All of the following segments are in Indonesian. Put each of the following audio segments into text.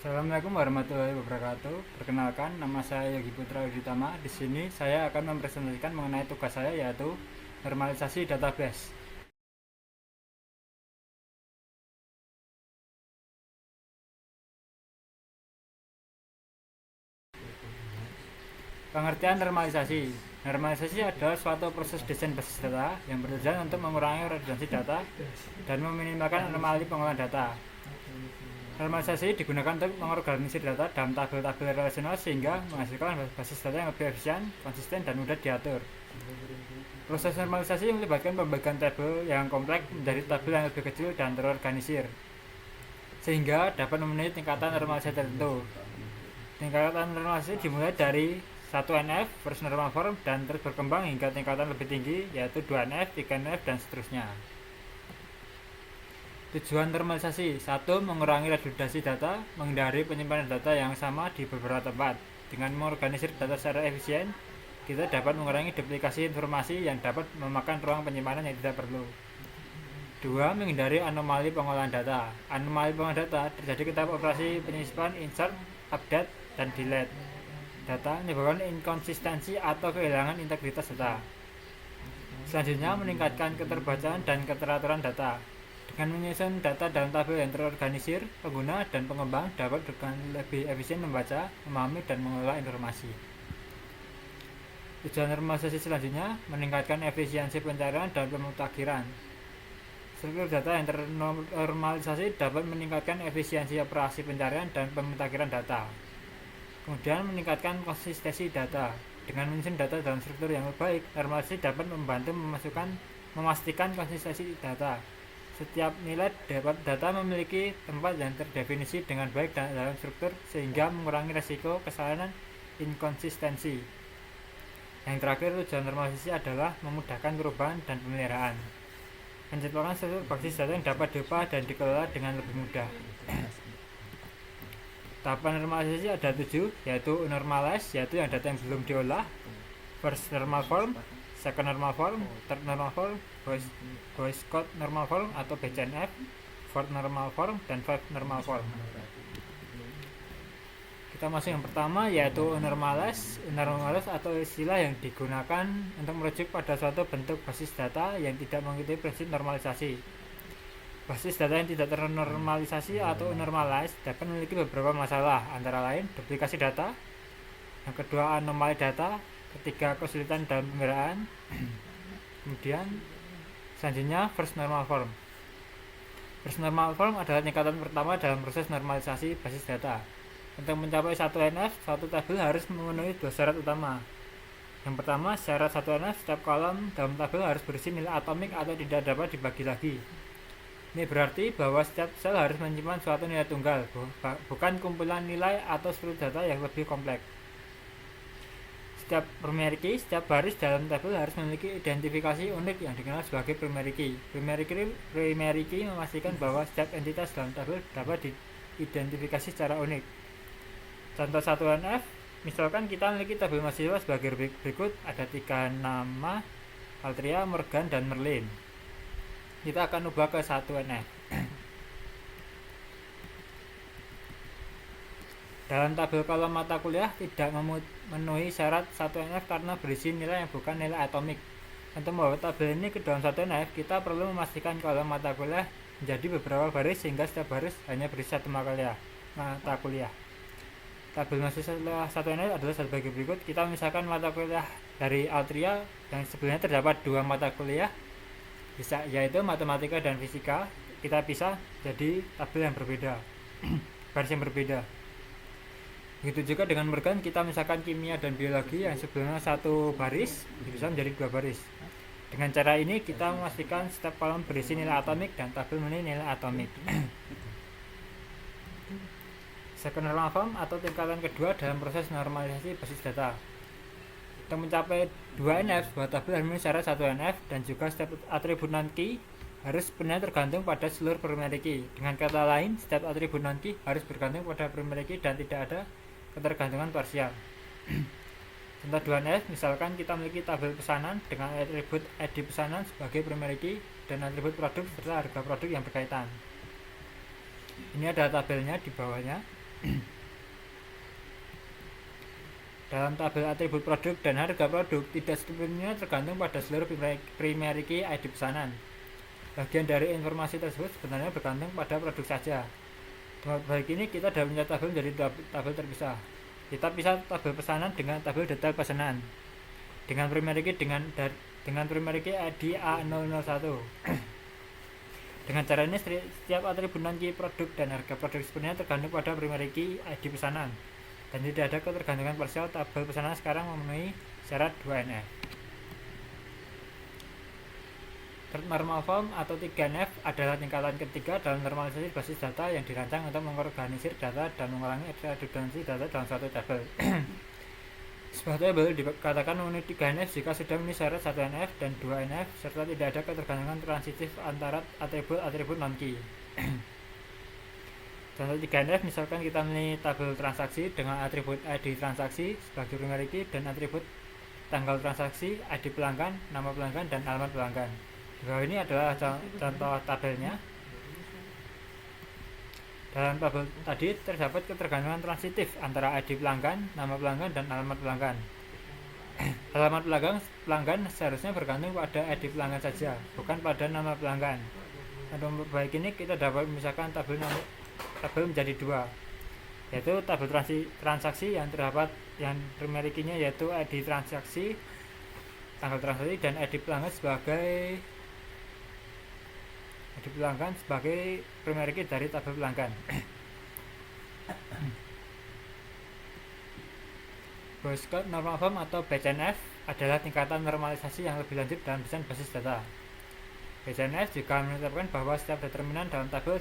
Assalamualaikum warahmatullahi wabarakatuh. Perkenalkan, nama saya Yogi Putra Uditama. Di sini saya akan mempresentasikan mengenai tugas saya, yaitu normalisasi database. Pengertian normalisasi. Normalisasi adalah suatu proses desain basis data yang bertujuan untuk mengurangi redundansi data dan meminimalkan anomali pengolahan data. Normalisasi digunakan untuk mengorganisir data dalam tabel-tabel relasional sehingga menghasilkan basis data yang lebih efisien, konsisten, dan mudah diatur. Proses normalisasi melibatkan pembagian tabel yang kompleks menjadi tabel yang lebih kecil dan terorganisir, sehingga dapat memenuhi tingkatan normalisasi tertentu. Tingkatan normalisasi dimulai dari 1NF, first normal form, dan terus berkembang hingga tingkatan lebih tinggi, yaitu 2NF, 3NF, dan seterusnya. Tujuan normalisasi: 1. Mengurangi redundansi data, menghindari penyimpanan data yang sama di beberapa tempat. Dengan mengorganisir data secara efisien, kita dapat mengurangi duplikasi informasi yang dapat memakan ruang penyimpanan yang tidak perlu. 2. Menghindari anomali pengolahan data. Anomali pengolahan data terjadi ketika operasi penyisipan, insert, update, dan delete data menyebabkan inkonsistensi atau kehilangan integritas data. Selanjutnya, meningkatkan keterbacaan dan keteraturan data. Dengan menyusun data dalam tabel yang terorganisir, pengguna dan pengembang dapat dengan lebih efisien membaca, memahami, dan mengelola informasi. Tujuan normalisasi selanjutnya, meningkatkan efisiensi pencarian dan pemutakhiran. Struktur data yang ternormalisasi dapat meningkatkan efisiensi operasi pencarian dan pemutakhiran data. Kemudian, meningkatkan konsistensi data. Dengan menyusun data dalam struktur yang baik, normalisasi dapat membantu memastikan konsistensi data. Setiap nilai data memiliki tempat yang terdefinisi dengan baik dalam struktur sehingga mengurangi risiko kesalahan inkonsistensi. Yang terakhir, tujuan normalisasi adalah memudahkan perubahan dan pemeliharaan. Menciptakan struktur basis data yang dapat diubah dan dikelola dengan lebih mudah. Tahapan normalisasi ada 7, yaitu normalize, yaitu yang data yang belum diolah, first normal form, second normal form, third normal form, Boyce Code normal form atau BCNF, fourth normal form, dan fifth normal form. Kita masuk yang pertama, yaitu normalize. Normalize atau istilah yang digunakan untuk merujuk pada suatu bentuk basis data yang tidak mengikuti prinsip normalisasi. Basis data yang tidak ternormalisasi atau normalize dapat memiliki beberapa masalah, antara lain duplikasi data, yang kedua anomali data, ketiga kesulitan dalam pemeliharaan. Kemudian selanjutnya first normal form. First normal form adalah tingkatan pertama dalam proses normalisasi basis data. Untuk mencapai 1NF, satu tabel harus memenuhi dua syarat utama. Yang pertama, syarat 1NF, setiap kolom dalam tabel harus berisi nilai atomik atau tidak dapat dibagi lagi. Ini berarti bahwa setiap sel harus menyimpan suatu nilai tunggal, bukan kumpulan nilai atau struktur data yang lebih kompleks. Setiap primary key, setiap baris dalam tabel harus memiliki identifikasi unik yang dikenal sebagai primary key. Primary key memastikan bahwa setiap entitas dalam tabel dapat diidentifikasi secara unik. Contoh 1NF, misalkan kita memiliki tabel mahasiswa sebagai berikut, ada 3 nama, Altria, Morgan, dan Merlin. Kita akan ubah ke 1NF. Dalam tabel kolom mata kuliah tidak memenuhi syarat 1NF karena berisi nilai yang bukan nilai atomik. Untuk membawa tabel ini ke dalam 1NF, kita perlu memastikan kolom mata kuliah menjadi beberapa baris sehingga setiap baris hanya berisi satu mata kuliah. Tabel mahasiswa 1NF adalah sebagai berikut. Kita misalkan mata kuliah dari Altria yang sebelumnya terdapat 2 mata kuliah, yaitu matematika dan fisika. Kita pisah jadi tabel yang berbeda, baris yang berbeda. Begitu juga dengan Morgan, kita misalkan kimia dan biologi yang sebelumnya satu baris bisa menjadi 2 baris. Dengan cara ini kita memastikan setiap kolom berisi nilai atomik dan tabel menilai nilai atomik. Second normal form atau tingkatan kedua dalam proses normalisasi basis data. Untuk mencapai 2NF, sebuah tabel harus memenuhi syarat 1NF dan juga setiap atribut non-key harus sebenarnya tergantung pada seluruh primary key. Dengan kata lain, setiap atribut non-key harus bergantung pada primary key dan tidak ada ketergantungan parsial. Contoh 2NF, misalkan kita memiliki tabel pesanan dengan atribut ID pesanan sebagai primary key dan atribut produk serta harga produk yang berkaitan. Ini adalah tabelnya di bawahnya. Dalam tabel atribut produk dan harga produk, tidak sepenuhnya tergantung pada seluruh primary key ID pesanan. Bagian dari informasi tersebut sebenarnya bergantung pada produk saja. Dengan baik ini kita dapat menyatu tabel menjadi tabel terpisah. Kita pisah tabel pesanan dengan tabel detail pesanan. Dengan primary key ID A001. Dengan cara ini setiap atribut non key produk dan harga produk sebenarnya tergantung pada primary key ID pesanan. Dan tidak ada ketergantungan parsial. Tabel pesanan sekarang memenuhi syarat 2NF. Third normal form atau 3NF adalah tingkatan ketiga dalam normalisasi basis data yang dirancang untuk mengorganisir data dan mengurangi redundansi data dalam suatu tabel. Sebuah tabel dikatakan memenuhi 3NF jika sudah memenuhi syarat 1NF dan 2NF serta tidak ada ketergantungan transitif antara atribut non-key. Contoh 3NF, misalkan kita memilih tabel transaksi dengan atribut ID transaksi sebagai primary key dan atribut tanggal transaksi, ID pelanggan, nama pelanggan, dan alamat pelanggan. Di bawah ini adalah contoh tabelnya. Dalam tabel tadi terdapat ketergantungan transitif antara ID pelanggan, nama pelanggan, dan alamat pelanggan. Alamat pelanggan seharusnya bergantung pada ID pelanggan saja, bukan pada nama pelanggan. Untuk memperbaiki ini, kita dapat memisahkan tabel menjadi dua, yaitu tabel transaksi yang terdapat yang primary key-nya yaitu ID transaksi, tanggal transaksi, dan ID pelanggan sebagai primary key dari tabel pelanggan. Boycott normal form atau BCNF adalah tingkatan normalisasi yang lebih lanjut dalam desain basis data. BCNF juga menetapkan bahwa setiap determinan dalam tabel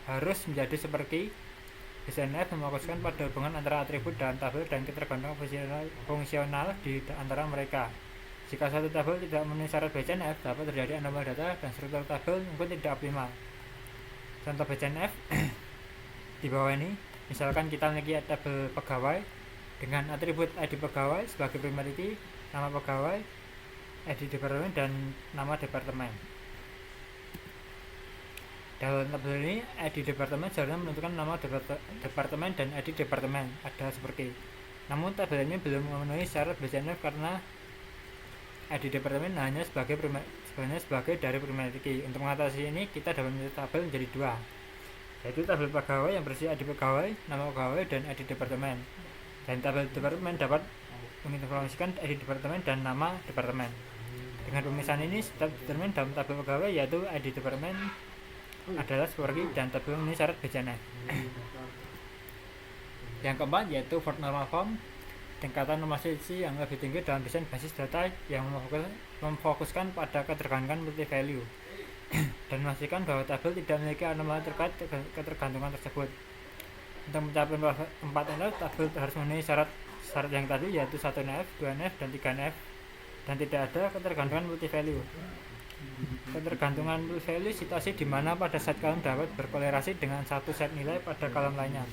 harus menjadi superkey. BCNF memfokuskan pada hubungan antara atribut dalam tabel dan ketergantungan fungsional di antara mereka. Jika satu tabel tidak memenuhi syarat BCNF, dapat terjadi anomali data dan struktur tabel mungkin tidak optimal. Contoh BCNF di bawah ini, misalkan kita memiliki tabel pegawai dengan atribut ID pegawai sebagai primary key, nama pegawai, ID departemen, dan nama departemen. Dalam tabel ini, ID departemen seharusnya menentukan nama departemen dan ID departemen ada seperti. Namun tabel ini belum memenuhi syarat BCNF karena ID departemen hanya sebagai dari primary key. Untuk mengatasi ini, kita dapat menyatu tabel menjadi dua, yaitu tabel pegawai yang berisi ID pegawai, nama pegawai, dan ID departemen. Dan tabel departemen dapat menginformasikan ID departemen dan nama departemen. Dengan pemisahan ini, setiap determinan dalam tabel pegawai yaitu ID departemen adalah superkey dan tabel memenuhi syarat BCNF. Yang keempat yaitu fourth normal form, tingkatan normalisasi yang lebih tinggi dalam desain basis data yang memfokuskan pada ketergantungan multi value dan memastikan bahwa tabel tidak memiliki anomali terkait ketergantungan tersebut. Untuk mencapai 4NF, tabel harus memenuhi syarat yang tadi yaitu 1NF, 2NF, dan 3NF, dan tidak ada ketergantungan multi value. Ketergantungan multi value situasi di mana pada set kolom dapat berkorelasi dengan satu set nilai pada kolom lainnya,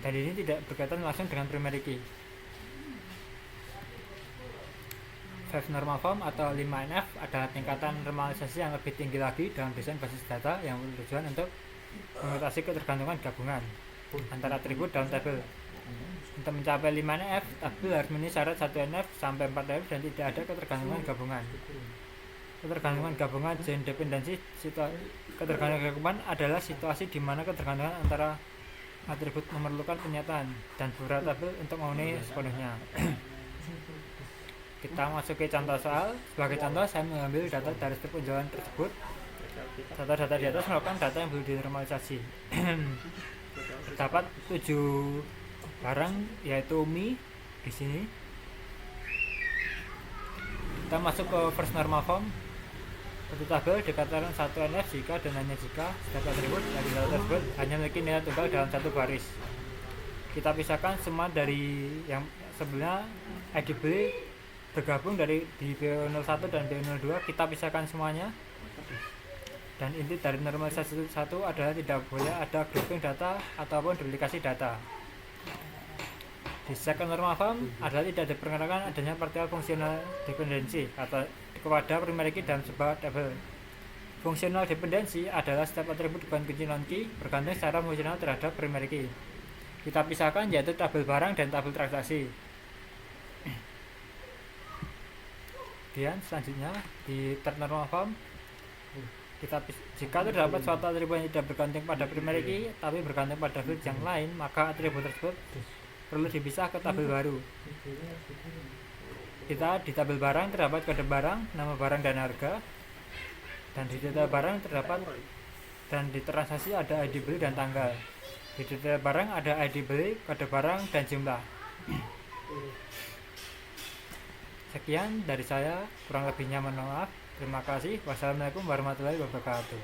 dan ini tidak berkaitan langsung dengan primary key. 5 normal form atau 5NF adalah tingkatan normalisasi yang lebih tinggi lagi dalam desain basis data yang bertujuan untuk mengatasi ketergantungan gabungan antara atribut dalam tabel. Untuk mencapai 5NF, tabel harus memenuhi syarat 1NF sampai 4NF dan tidak ada ketergantungan gabungan. Ketergantungan gabungan chain dependency. Ketergantungan gabungan adalah situasi di mana ketergantungan antara atribut memerlukan penyataan dan beberapa tabel untuk memenuhi sepenuhnya. Kita masuk ke contoh soal. Sebagai contoh, saya mengambil data dari setiap penjualan tersebut. Data di atas merupakan data yang belum dinormalisasi. Terdapat 7 barang yaitu mie di sini. Kita masuk ke first normal form. Satu tabel dikatakan 1NF jika dan hanya jika setiap atribut dari data tersebut hanya memiliki nilai tunggal dalam satu baris. Kita pisahkan semua dari yang sebelumnya IDB bergabung dari di B01 dan B02, kita pisahkan semuanya. Dan inti dari normalisasi 1 adalah tidak boleh ada grouping data ataupun duplikasi data. Di second normal form adalah tidak diperkenalkan adanya partial fungsional dependensi atau kepada primary key dalam sebuah tabel. Fungsional dependensi adalah setiap atribut bukan kunci non key bergantung secara fungsional terhadap primary key. kita pisahkan, yaitu tabel barang dan tabel transaksi. Kemudian selanjutnya di third normal form, jika terdapat suatu atribut yang tidak bergantung pada primary key tapi bergantung pada field yang lain, maka atribut tersebut perlu dipisah ke tabel baru. Di tabel barang terdapat kode barang, nama barang dan harga, dan di detail barang terdapat, dan di transaksi ada ID beli dan tanggal. Di detail barang ada ID beli, kode barang, dan jumlah. Sekian dari saya, kurang lebihnya mohon maaf. Terima kasih. Wassalamualaikum warahmatullahi wabarakatuh.